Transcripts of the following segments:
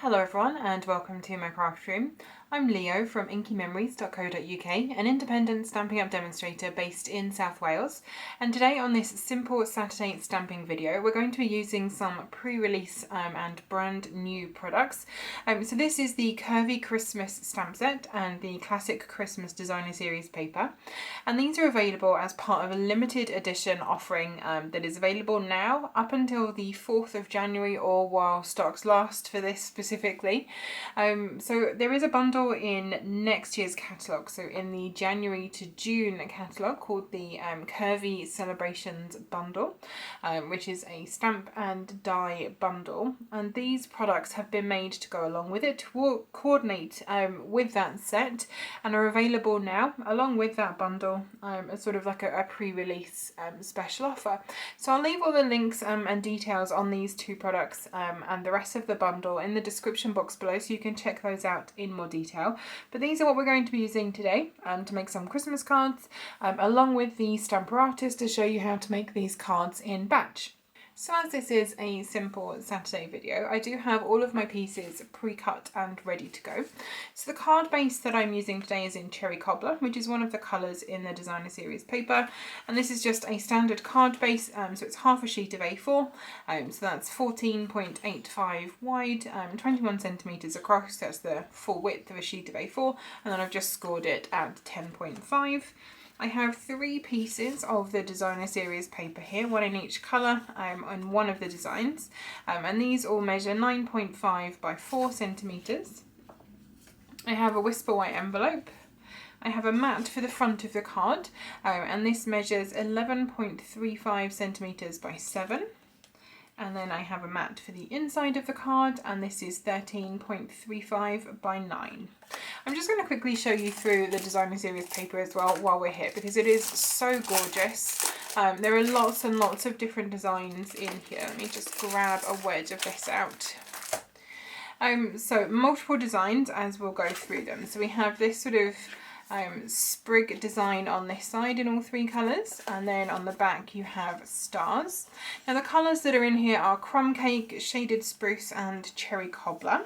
Hello everyone and welcome to my craft room. I'm Leo from inkymemories.co.uk, an independent Stampin' Up demonstrator based in South Wales, and today on this simple Saturday stamping video we're going to be using some pre-release and brand new products. So this is the Curvy Christmas stamp set and the Classic Christmas Designer Series paper, and these are available as part of a limited edition offering that is available now up until the 4th of January or while stocks last for this specifically. So there is a bundle in next year's catalogue, so in the January to June catalogue, called the Curvy Celebrations bundle, which is a stamp and die bundle, and these products have been made to go along with it to coordinate with that set and are available now along with that bundle as sort of like a pre-release special offer. So I'll leave all the links and details on these two products and the rest of the bundle in the description box below, so you can check those out in more detail. But these are what we're going to be using today to make some Christmas cards, along with the Stamparatus to show you how to make these cards in batch. So as this is a simple Saturday video, I do have all of my pieces pre-cut and ready to go. So the card base that I'm using today is in Cherry Cobbler, which is one of the colours in the Designer Series paper. And this is just a standard card base, so it's half a sheet of A4. So that's 14.85 wide, 21 centimetres across, that's the full width of a sheet of A4. And then I've just scored it at 10.5. I have 3 pieces of the Designer Series paper here, one in each colour on one of the designs, and these all measure 9.5 by 4 centimetres. I have a Whisper White envelope. I have a mat for the front of the card, and this measures 11.35 centimetres by 7. And then I have a mat for the inside of the card, and this is 13.35 by 9. I'm just going to quickly show you through the Designer Series paper as well while we're here, because it is so gorgeous. There are lots and lots of different designs in here. Let me just grab a wedge of this out. So multiple designs as we'll go through them. So we have this sort of sprig design on this side in all 3 colours, and then on the back you have stars. Now the colours that are in here are Crumb Cake, Shaded Spruce and Cherry Cobbler.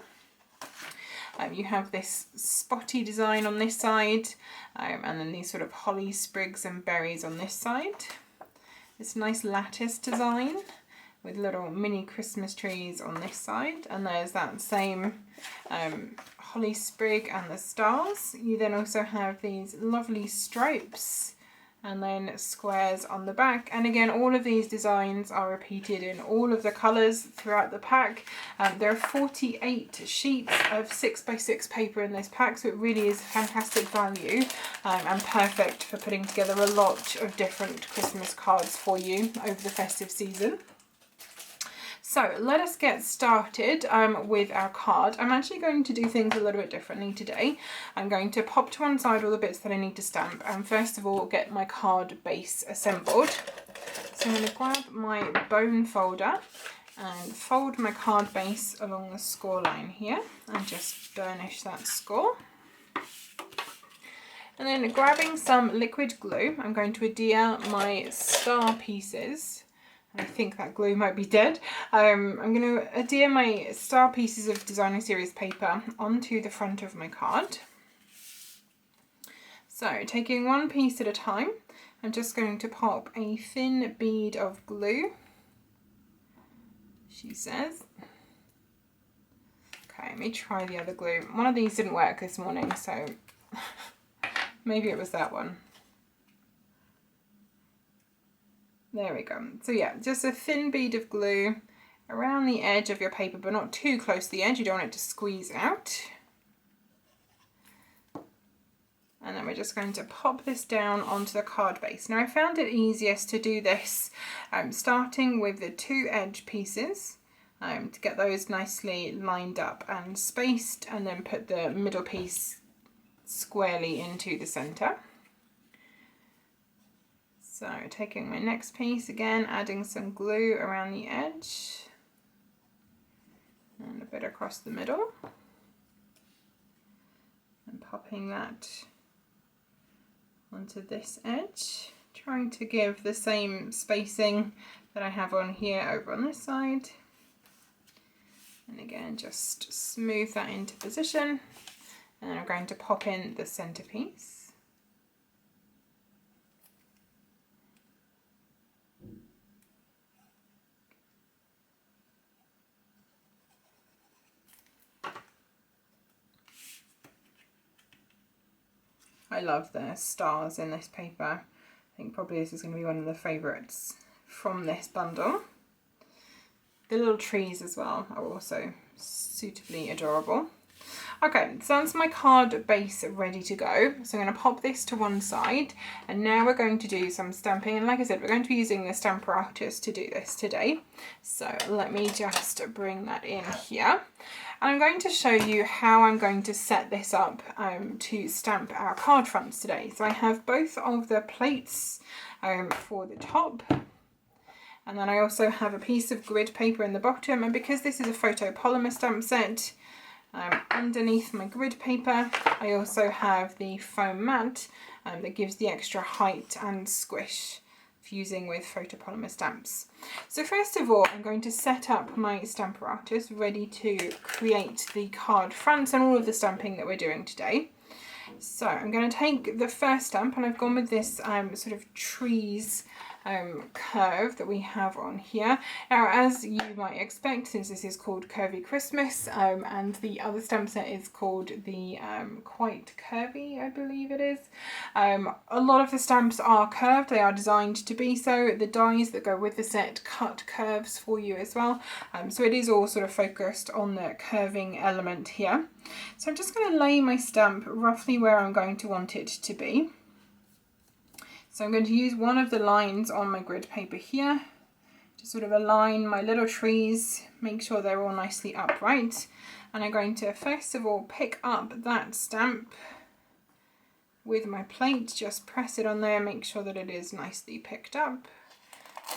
You have this spotty design on this side, and then these sort of holly sprigs and berries on this side. This nice lattice design with little mini Christmas trees on this side, and there's that same holly sprig and the stars. You then also have these lovely stripes and then squares on the back, and again all of these designs are repeated in all of the colours throughout the pack. There are 48 sheets of 6x6 paper in this pack, so it really is fantastic value and perfect for putting together a lot of different Christmas cards for you over the festive season. So let us get started with our card. I'm actually going to do things a little bit differently today. I'm going to pop to one side all the bits that I need to stamp, and first of all get my card base assembled. So I'm going to grab my bone folder and fold my card base along the score line here and just burnish that score. And then grabbing some liquid glue, I'm going to adhere my star pieces. I think that glue might be dead. I'm going to adhere my star pieces of Designer Series paper onto the front of my card. So taking one piece at a time, I'm just going to pop a thin bead of glue, she says. Okay, let me try the other glue. One of these didn't work this morning, so maybe it was that one. There we go. So yeah, just a thin bead of glue around the edge of your paper, but not too close to the edge. You don't want it to squeeze out. And then we're just going to pop this down onto the card base. Now I found it easiest to do this starting with the 2 edge pieces to get those nicely lined up and spaced, and then put the middle piece squarely into the centre. So taking my next piece again, adding some glue around the edge and a bit across the middle, and popping that onto this edge, trying to give the same spacing that I have on here over on this side, And again, just smooth that into position. And then I'm going to pop in the centerpiece. I love the stars in this paper. I think probably this is going to be one of the favourites from this bundle. The little trees as well are also suitably adorable. Okay, so that's my card base ready to go. So I'm going to pop this to one side, and now we're going to do some stamping. And like I said, we're going to be using the Stamparatus to do this today. So let me just bring that in here. And I'm going to show you how I'm going to set this up to stamp our card fronts today. So I have both of the plates for the top. And then I also have a piece of grid paper in the bottom. And because this is a photopolymer stamp set, underneath my grid paper, I also have the foam mat that gives the extra height and squish fusing with photopolymer stamps. So first of all, I'm going to set up my Stamparatus ready to create the card fronts and all of the stamping that we're doing today. So I'm going to take the first stamp, and I've gone with this sort of trees curve that we have on here. Now, as you might expect, since this is called Curvy Christmas and the other stamp set is called the Quite Curvy, I believe it is, a lot of the stamps are curved. They are designed to be so. The dies that go with the set cut curves for you as well, so it is all sort of focused on the curving element here. So I'm just going to lay my stamp roughly where I'm going to want it to be. So I'm going to use one of the lines on my grid paper here to sort of align my little trees, make sure they're all nicely upright. And I'm going to first of all pick up that stamp with my plate, just press it on there, make sure that it is nicely picked up,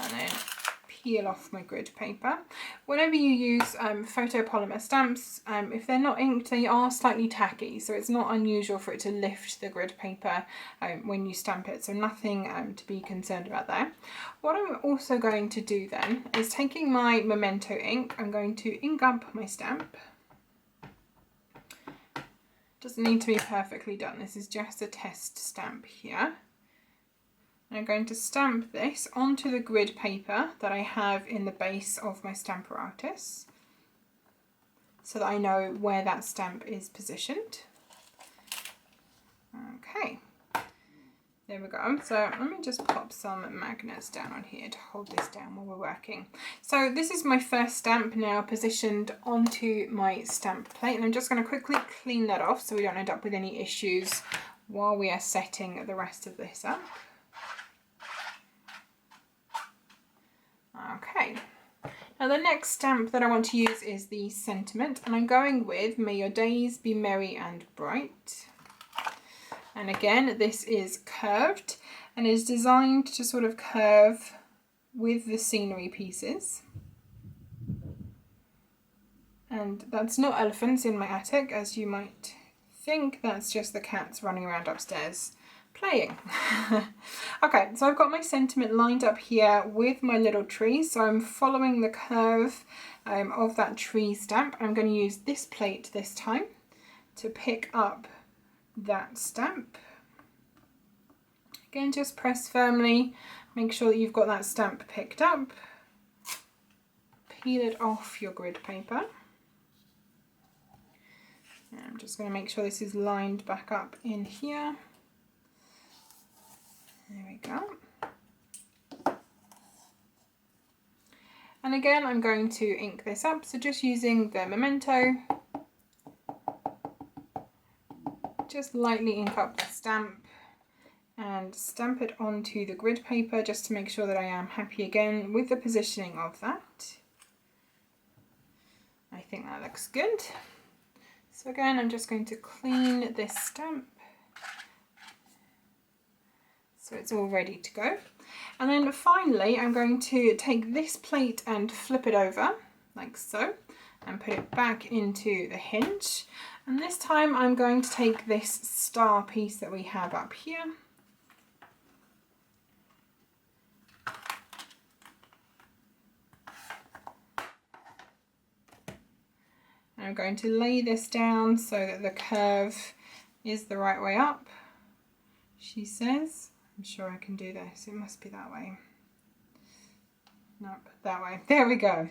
and then peel off my grid paper. Whenever you use photopolymer stamps, if they're not inked, they are slightly tacky, so it's not unusual for it to lift the grid paper when you stamp it, so nothing to be concerned about there. What I'm also going to do then is, taking my Memento ink, I'm going to ink up my stamp. Doesn't need to be perfectly done, this is just a test stamp here. I'm going to stamp this onto the grid paper that I have in the base of my Stamparatus, so that I know where that stamp is positioned. Okay, there we go. So let me just pop some magnets down on here to hold this down while we're working. So this is my first stamp now positioned onto my stamp plate, and I'm just going to quickly clean that off so we don't end up with any issues while we are setting the rest of this up. Okay, now the next stamp that I want to use is the sentiment, and I'm going with "May your days be merry and bright." And again, this is curved and is designed to sort of curve with the scenery pieces. And that's not elephants in my attic, as you might think, that's just the cats running around upstairs playing. Okay, so I've got my sentiment lined up here with my little tree, so I'm following the curve of that tree stamp. I'm going to use this plate this time to pick up that stamp. Again, just press firmly, make sure that you've got that stamp picked up, peel it off your grid paper. And I'm just going to make sure this is lined back up in here. There we go. And again, I'm going to ink this up, so just using the Memento, just lightly ink up the stamp and stamp it onto the grid paper, just to make sure that I am happy again with the positioning of that. I think that looks good. So again, I'm just going to clean this stamp so it's all ready to go. And then finally, I'm going to take this plate and flip it over like so and put it back into the hinge. And this time I'm going to take this star piece that we have up here I'm going to lay this down so that the curve is the right way up, she says. I'm sure I can do this. It must be that way. Nope, that way. There we go.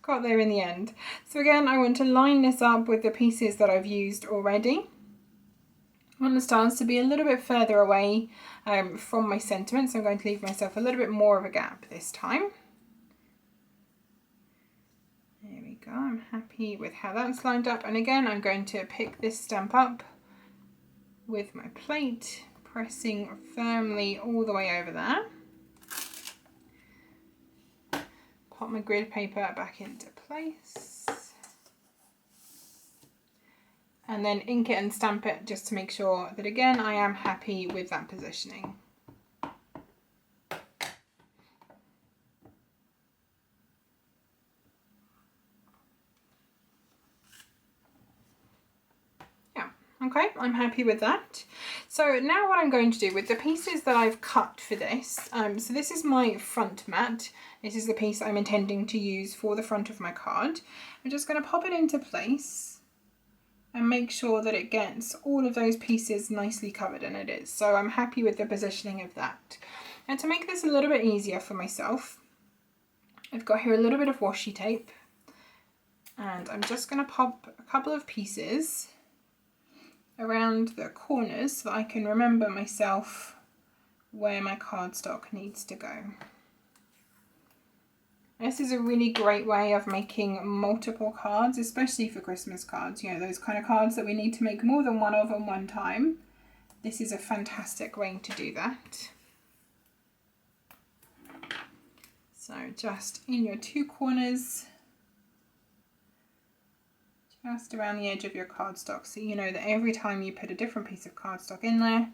Got there in the end. So again, I want to line this up with the pieces that I've used already. I want the stars to be a little bit further away from my sentiment, so I'm going to leave myself a little bit more of a gap this time. There we go, I'm happy with how that's lined up. And again, I'm going to pick this stamp up with my plate, pressing firmly all the way over there. Pop my grid paper back into place. And then ink it and stamp it just to make sure that, again, I am happy with that positioning. Okay, I'm happy with that. So now what I'm going to do with the pieces that I've cut for this, so this is my front mat. This is the piece I'm intending to use for the front of my card. I'm just going to pop it into place and make sure that it gets all of those pieces nicely covered, and it is. So I'm happy with the positioning of that. And to make this a little bit easier for myself, I've got here a little bit of washi tape, and I'm just going to pop a couple of pieces around the corners so that I can remember myself where my cardstock needs to go. This is a really great way of making multiple cards, especially for Christmas cards, you know, those kind of cards that we need to make more than one of at one time. This is a fantastic way to do that. So just in your two corners, just around the edge of your cardstock, so you know that every time you put a different piece of cardstock in there,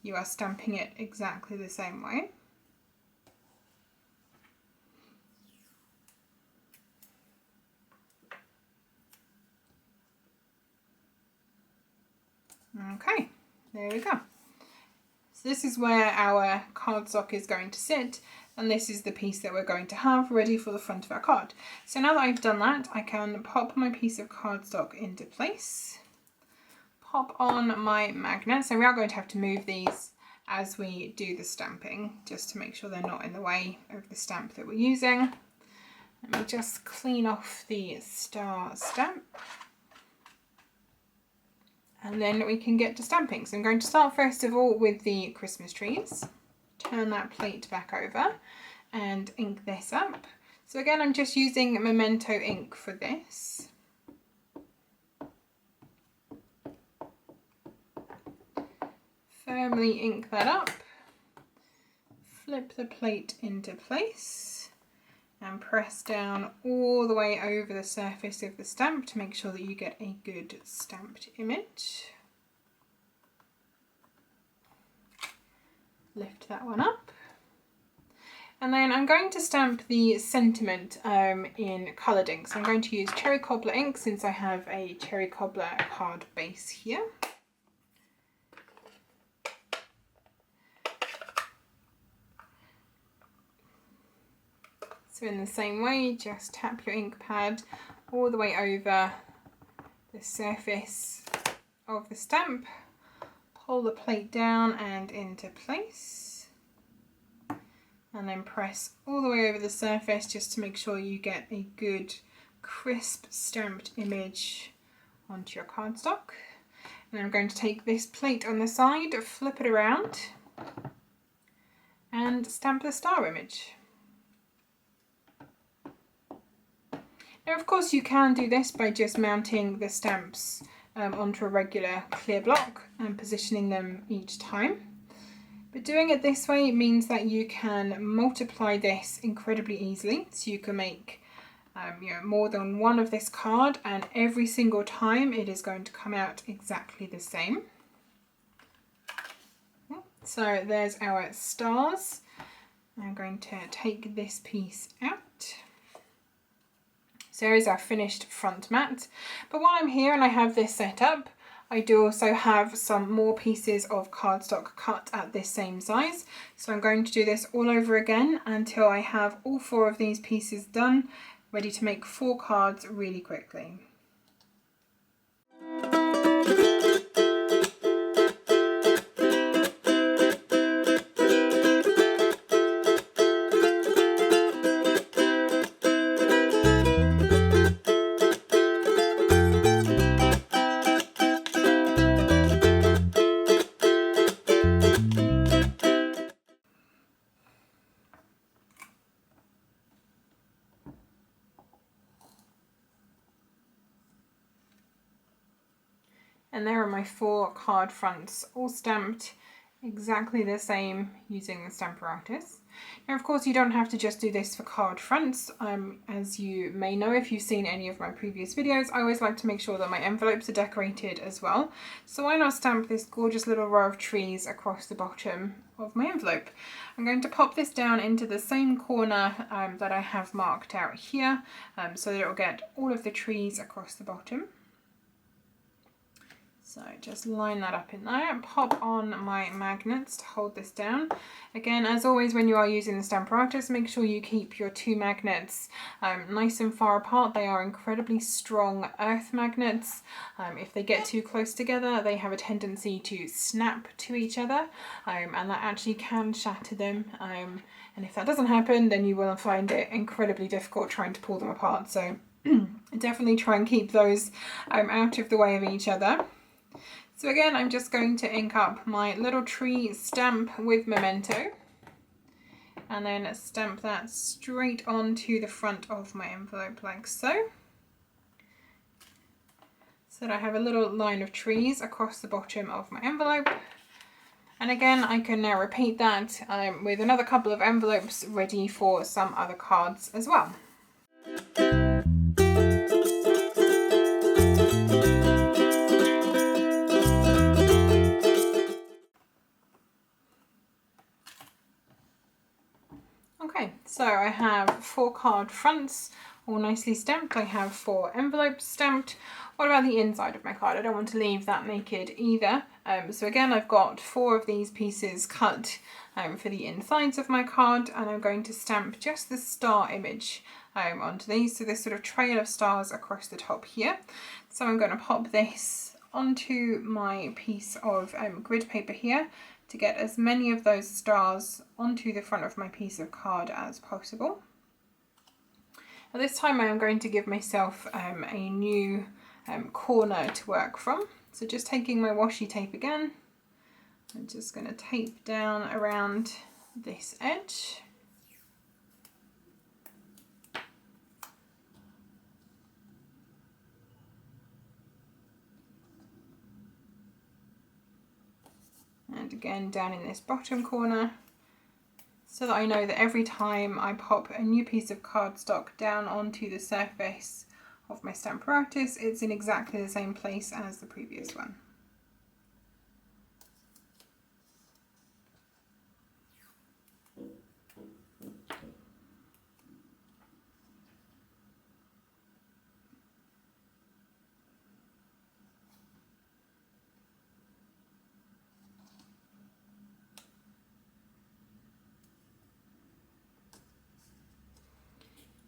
you are stamping it exactly the same way. Okay, there we go. So this is where our cardstock is going to sit, and this is the piece that we're going to have ready for the front of our card. So now that I've done that, I can pop my piece of cardstock into place, pop on my magnet. So we are going to have to move these as we do the stamping, just to make sure they're not in the way of the stamp that we're using. Let me just clean off the star stamp, and then we can get to stamping. So I'm going to start first of all with the Christmas trees. Turn that plate back over and ink this up. So again, I'm just using Memento ink for this. Firmly ink that up, flip the plate into place and press down all the way over the surface of the stamp to make sure that you get a good stamped image. Lift that one up. And then I'm going to stamp the sentiment in coloured ink. So I'm going to use Cherry Cobbler ink since I have a Cherry Cobbler card base here. So in the same way, just tap your ink pad all the way over the surface of the stamp, pull the plate down and into place, and then press all the way over the surface just to make sure you get a good crisp stamped image onto your cardstock. And I'm going to take this plate on the side, flip it around and stamp the star image. Now of course you can do this by just mounting the stamps onto a regular clear block and positioning them each time. But doing it this way means that you can multiply this incredibly easily. So you can make more than one of this card, and every single time it is going to come out exactly the same. So there's our stars. I'm going to take this piece out. So there is our finished front mat. But while I'm here and I have this set up, I do also have some more pieces of cardstock cut at this same size. So I'm going to do this all over again until I have all 4 of these pieces done, ready to make 4 cards really quickly. And there are my 4 card fronts, all stamped exactly the same using the Stamparatus. Now of course you don't have to just do this for card fronts. As you may know if you've seen any of my previous videos, I always like to make sure that my envelopes are decorated as well. So why not stamp this gorgeous little row of trees across the bottom of my envelope. I'm going to pop this down into the same corner that I have marked out here, so that it will get all of the trees across the bottom. So just line that up in there, pop on my magnets to hold this down. Again, as always, when you are using the Stamparatus, make sure you keep your 2 magnets nice and far apart. They are incredibly strong earth magnets. If they get too close together, they have a tendency to snap to each other, and that actually can shatter them. And if that doesn't happen, then you will find it incredibly difficult trying to pull them apart. So definitely try and keep those out of the way of each other. So again, I'm just going to ink up my little tree stamp with Memento and then stamp that straight onto the front of my envelope like so. So that I have a little line of trees across the bottom of my envelope. And again, I can now repeat that with another couple of envelopes ready for some other cards as well. Okay, so I have 4 card fronts all nicely stamped. I have 4 envelopes stamped. What about the inside of my card? I don't want to leave that naked either. So again, I've got 4 of these pieces cut for the insides of my card, and I'm going to stamp just the star image onto these. So this sort of trail of stars across the top here. So I'm going to pop this onto my piece of grid paper here to get as many of those stars onto the front of my piece of card as possible. At this time I am going to give myself a new corner to work from. So just taking my washi tape again, I'm just going to tape down around this edge. And again down in this bottom corner, so that I know that every time I pop a new piece of cardstock down onto the surface of my Stamparatus, it's in exactly the same place as the previous one.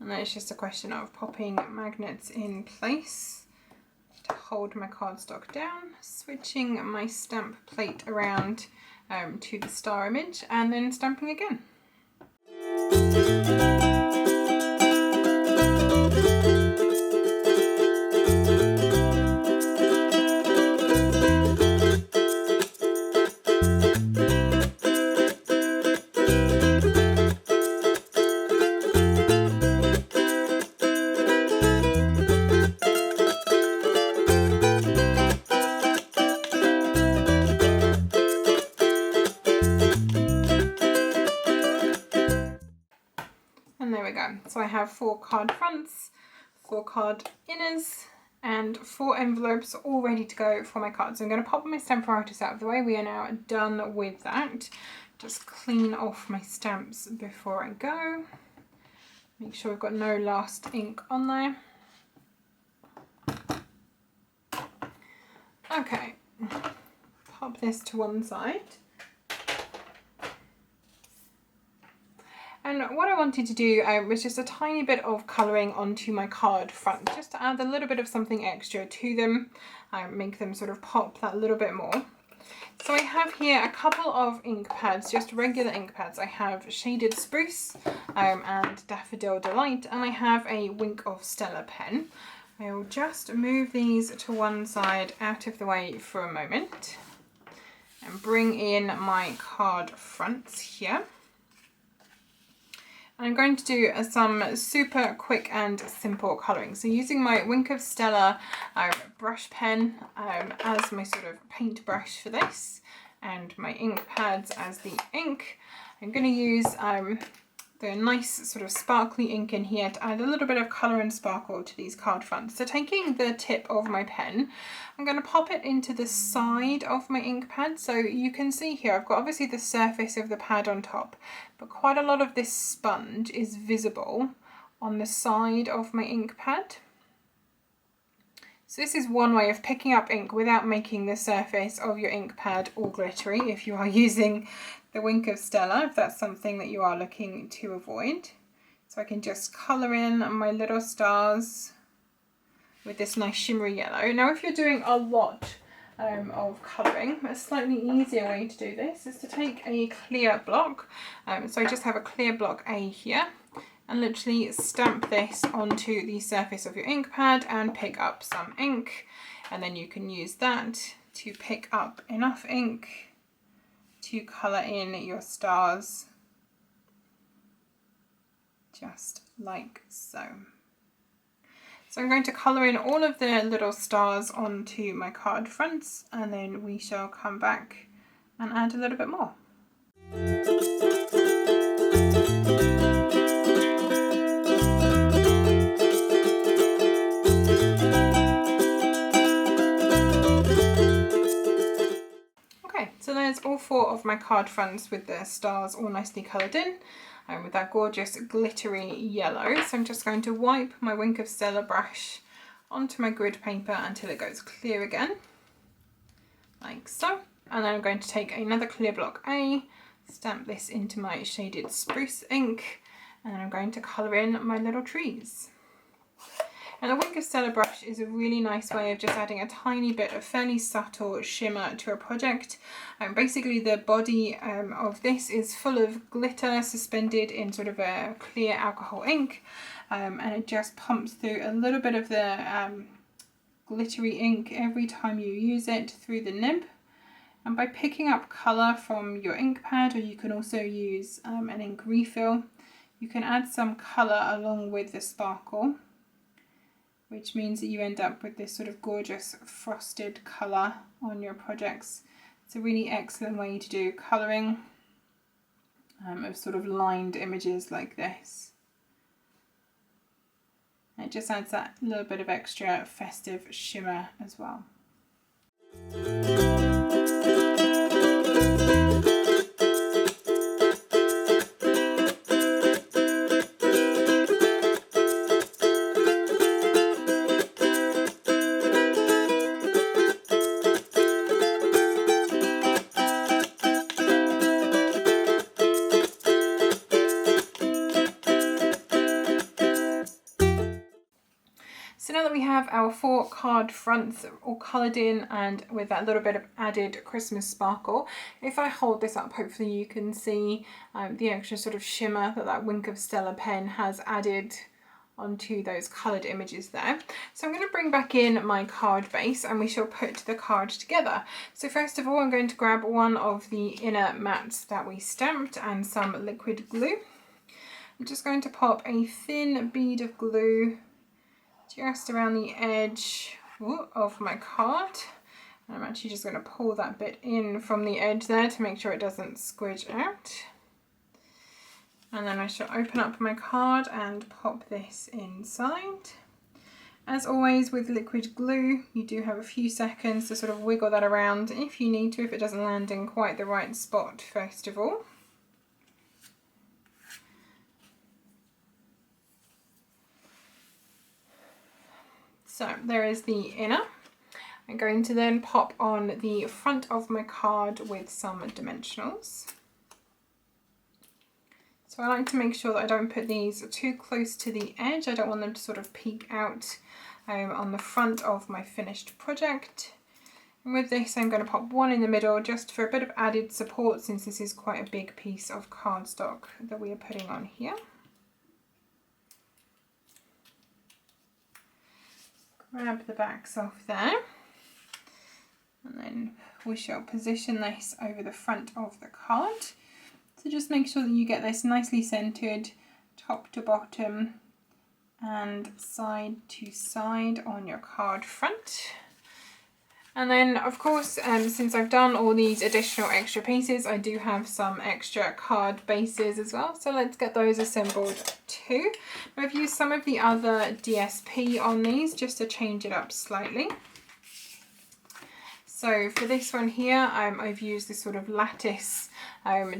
And then it's just a question of popping magnets in place to hold my cardstock down, switching my stamp plate around to the star image, and then stamping again. And there we go. So I have 4 card fronts, 4 card inners, and 4 envelopes all ready to go for my cards. So I'm going to pop my Stamparatus out of the way. We are now done with that. Just clean off my stamps before I go. Make sure we've got no last ink on there. Okay, pop this to one side. And what I wanted to do was just a tiny bit of colouring onto my card front, just to add a little bit of something extra to them, make them sort of pop that little bit more. So I have here a couple of ink pads, just regular ink pads. I have Shaded Spruce and Daffodil Delight, and I have a Wink of Stella pen. I will just move these to one side out of the way for a moment and bring in my card fronts here. I'm going to do some super quick and simple colouring. So using my Wink of Stella brush pen as my sort of paint brush for this, and my ink pads as the ink, I'm going to use the nice sort of sparkly ink in here to add a little bit of colour and sparkle to these card fronts. So taking the tip of my pen, I'm going to pop it into the side of my ink pad. So you can see here I've got obviously the surface of the pad on top, but quite a lot of this sponge is visible on the side of my ink pad. So this is one way of picking up ink without making the surface of your ink pad all glittery if you are using the Wink of Stella, if that's something that you are looking to avoid. So I can just colour in my little stars with this nice shimmery yellow. Now if you're doing a lot of colouring, a slightly easier way to do this is to take a clear block. So I just have a clear block A here, and literally stamp this onto the surface of your ink pad and pick up some ink, and then you can use that to pick up enough ink to colour in your stars, just like so. So I'm going to colour in all of the little stars onto my card fronts, and then we shall come back and add a little bit more. So there's all 4 of my card fronts with the stars all nicely coloured in, and with that gorgeous glittery yellow. So I'm just going to wipe my Wink of Stella brush onto my grid paper until it goes clear again, like so. And then I'm going to take another clear block A, stamp this into my shaded spruce ink, and then I'm going to colour in my little trees. And the Wink of Stella brush is a really nice way of just adding a tiny bit of fairly subtle shimmer to a project. Basically the body of this is full of glitter suspended in sort of a clear alcohol ink, and it just pumps through a little bit of the glittery ink every time you use it through the nib. And by picking up colour from your ink pad, or you can also use an ink refill, you can add some colour along with the sparkle, which means that you end up with this sort of gorgeous frosted colour on your projects. It's a really excellent way to do colouring of sort of lined images like this. And it just adds that little bit of extra festive shimmer as well. So now that we have our 4 card fronts all coloured in and with that little bit of added Christmas sparkle, if I hold this up, hopefully you can see the extra sort of shimmer that that Wink of Stella pen has added onto those coloured images there. So I'm going to bring back in my card base and we shall put the card together. So first of all, I'm going to grab one of the inner mats that we stamped and some liquid glue. I'm just going to pop a thin bead of glue just around the edge of my card. And I'm actually just going to pull that bit in from the edge there to make sure it doesn't squidge out. And then I shall open up my card and pop this inside. As always with liquid glue, you do have a few seconds to sort of wiggle that around if you need to, if it doesn't land in quite the right spot first of all. So there is the inner. I'm going to then pop on the front of my card with some dimensionals. So I like to make sure that I don't put these too close to the edge. I don't want them to sort of peek out on the front of my finished project. And with this I'm going to pop one in the middle just for a bit of added support, since this is quite a big piece of cardstock that we are putting on here. Grab the backs off there, and then we shall position this over the front of the card. So just make sure that you get this nicely centered top to bottom and side to side on your card front. And then of course, since I've done all these additional extra pieces, I do have some extra card bases as well. So let's get those assembled too. I've used some of the other DSP on these just to change it up slightly. So for this one here, I've used this sort of lattice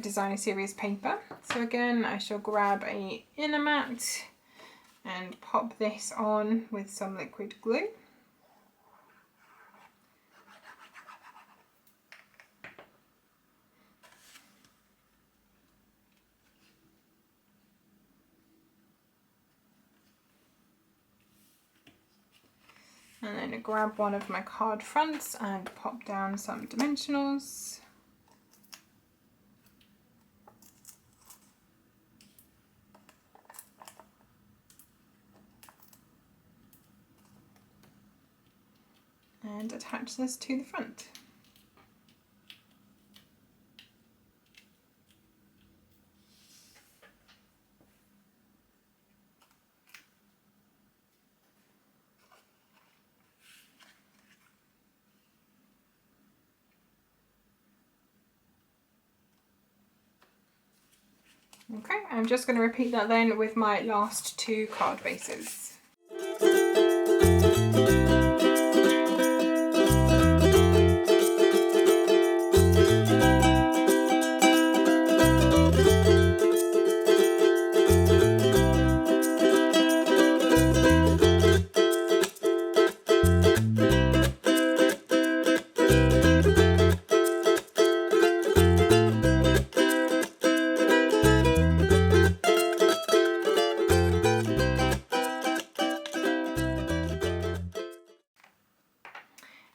designer series paper. So again, I shall grab a inner mat and pop this on with some liquid glue. And then grab one of my card fronts and pop down some dimensionals. And attach this to the front. Okay, I'm just going to repeat that then with my last two card bases.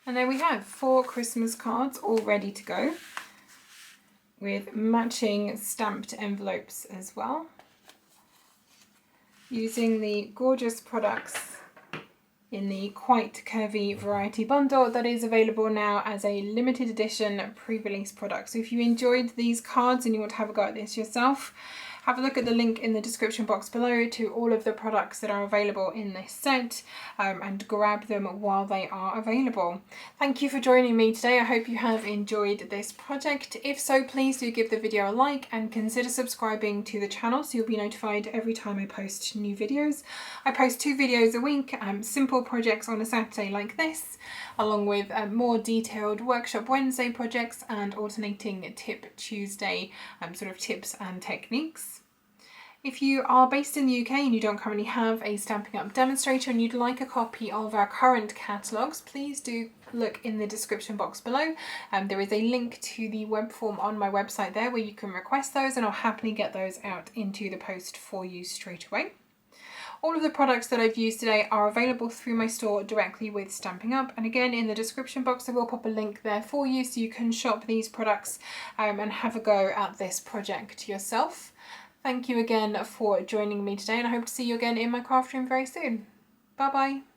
And there we have 4 Christmas cards all ready to go with matching stamped envelopes as well, using the gorgeous products in the Quite Curvy variety bundle that is available now as a limited edition pre-release product. So if you enjoyed these cards and you want to have a go at this yourself, have a look at the link in the description box below to all of the products that are available in this set, and grab them while they are available. Thank you for joining me today. I hope you have enjoyed this project. If so, please do give the video a like and consider subscribing to the channel so you'll be notified every time I post new videos. I post 2 videos a week, simple projects on a Saturday like this, along with more detailed Workshop Wednesday projects and alternating Tip Tuesday sort of tips and techniques. If you are based in the UK and you don't currently have a Stampin' Up demonstrator and you'd like a copy of our current catalogues, please do look in the description box below. There is a link to the web form on my website there where you can request those, and I'll happily get those out into the post for you straight away. All of the products that I've used today are available through my store directly with Stampin' Up, and again in the description box I will pop a link there for you so you can shop these products and have a go at this project yourself. Thank you again for joining me today, and I hope to see you again in my craft room very soon. Bye bye.